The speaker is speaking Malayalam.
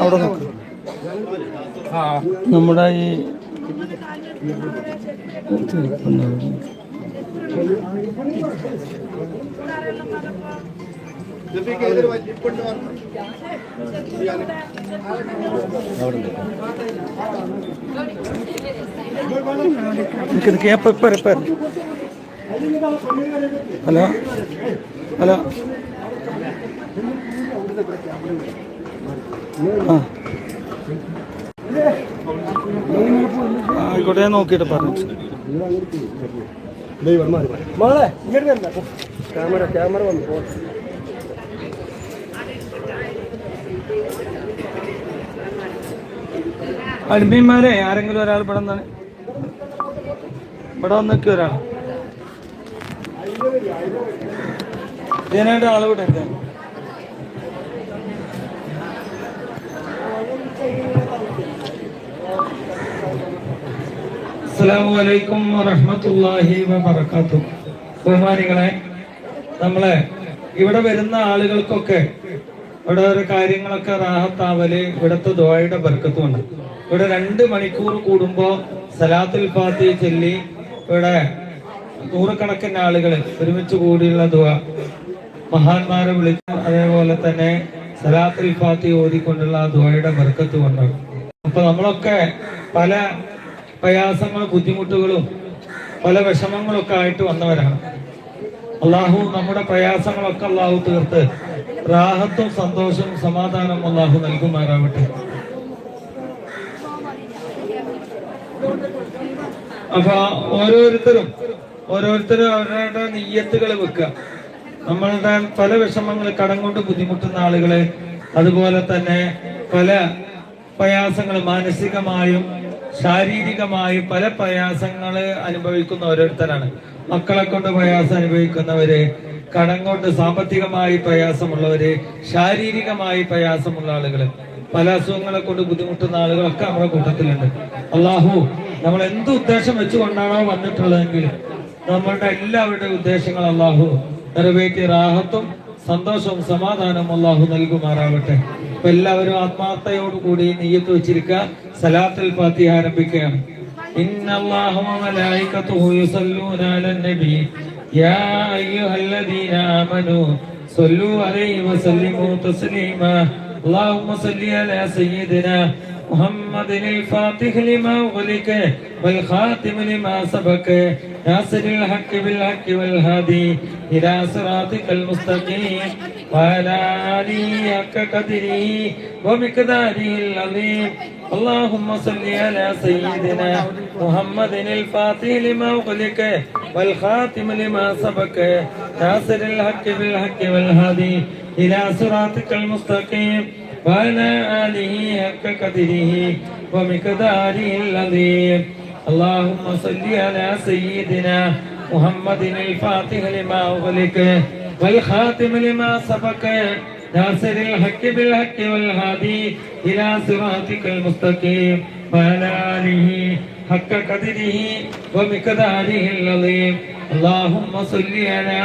അവിടെ നോക്ക്. നമ്മുടെ ഈ ഹലോ ഹലോ ആയിക്കോട്ടെ, ഞാൻ നോക്കിയിട്ട് പറഞ്ഞു. ക്യാമറ വന്നു. അടിമീന്മാരെ ആരെങ്കിലും ഒരാൾ ഇവിടെ വന്നാണ്, ഇവിടെ വന്നൊക്കെ ഒരാൾ ഇതിനായിട്ട് ആള് ഇവിടെ ഉണ്ട്. അസ്സലാമു അലൈക്കും വറഹ്മത്തുള്ളാഹി വബറകാതുഹു. ബഹുമാനികളെ, നമ്മളെ ഇവിടെ വരുന്ന ആളുകൾക്കൊക്കെ ഇവിടെ ഓരോ കാര്യങ്ങളൊക്കെ റാഹത്താവല് ഇവിടുത്തെ ദുആയുടെ ബർക്കത്തുണ്ട്. ഇവിടെ 2 മണിക്കൂർ കൂടുമ്പോ സലാത്തുൽ ഫാത്തിഹ ചൊല്ലി ഇവിടെ നൂറുകണക്കിന് ആളുകൾ ഒരുമിച്ച് കൂടിയുള്ള ദുആ, മഹാന്മാരെ വിളിച്ച് അതേപോലെ തന്നെ സലാത്തുൽ ഫാത്തിഹ ഓതിക്കൊണ്ടുള്ള ആ ദുആയുടെ ബർക്കത്ത് കൊണ്ടാണ്. അപ്പൊ നമ്മളൊക്കെ പല പ്രയാസങ്ങളും ബുദ്ധിമുട്ടുകളും പല വിഷമങ്ങളൊക്കെ ആയിട്ട് വന്നവരാണ്. അള്ളാഹു നമ്മുടെ പ്രയാസങ്ങളൊക്കെ അള്ളാഹു തീർത്ത് റാഹത്തും സന്തോഷവും സമാധാനവും അള്ളാഹു നൽകുമാറാവട്ടെ. അപ്പൊ ഓരോരുത്തരും അവരുടെ നിയ്യത്തുകൾ വെക്കുക. നമ്മളുടെ പല വിഷമങ്ങൾ, കടം കൊണ്ട് ബുദ്ധിമുട്ടുന്ന ആളുകള്, അതുപോലെ തന്നെ പല പ്രയാസങ്ങൾ മാനസികമായും ശാരീരികമായും പല പ്രയാസങ്ങള് അനുഭവിക്കുന്ന ഓരോരുത്തരാണ്. മക്കളെ കൊണ്ട് പ്രയാസം അനുഭവിക്കുന്നവര്, കടം കൊണ്ട് സാമ്പത്തികമായി പ്രയാസമുള്ളവര്, ശാരീരികമായി പ്രയാസമുള്ള ആളുകള്, പല അസുഖങ്ങളെ കൊണ്ട് ബുദ്ധിമുട്ടുന്ന ആളുകളൊക്കെ നമ്മുടെ കൂട്ടത്തിലുണ്ട്. അള്ളാഹു നമ്മൾ എന്ത് ഉദ്ദേശം വെച്ചുകൊണ്ടാണോ വന്നിട്ടുള്ളതെങ്കിൽ നമ്മളുടെ എല്ലാവരുടെ ഉദ്ദേശങ്ങൾ അള്ളാഹു നിറവേറ്റി റാഹത്തും സന്തോഷവും സമാധാനവും അള്ളാഹു നൽകുമാറാവട്ടെ. അപ്പൊ എല്ലാവരും ആത്മാർത്ഥയോടുകൂടി നിയ്യത്ത് വെച്ചിരിക്കുക. സലാത്തുൽ ഫാത്തിഹ ആരംഭിക്കുകയാണ്. ഇന്നല്ലാഹ വ മലായികതുഹു യുസല്ലൂന അലൻ നബി യാ അയ്യുഹല്ലദീന ആമനൂ സ്വല്ലൂ അലൈഹി വസല്ലിമൂ തസ്ലീമാ. اللهم صل على سيدنا محمد الفاتح لما أغلق والخاتم لما سبق ناصر الحق بالحق والهادي إلى صراطك المستقيم وعلى آله حق قدره ومقداره العظيم. اللهم صل على سيدنا محمد الفاتح لما أغلق والخاتم لما سبق ناصر الحق بالحق والهادي إلى صراطك المستقيم وعلى آله حق قدره ومقداره العظيم. اللهم صل على سيدنا محمد الفاتح لما أغلق والخاتم لما سبق ناصر الحق بالحق والهادي إلى صراطك المستقيم وعلى آله حق قدره ومقداره العظيم. اللهم صل على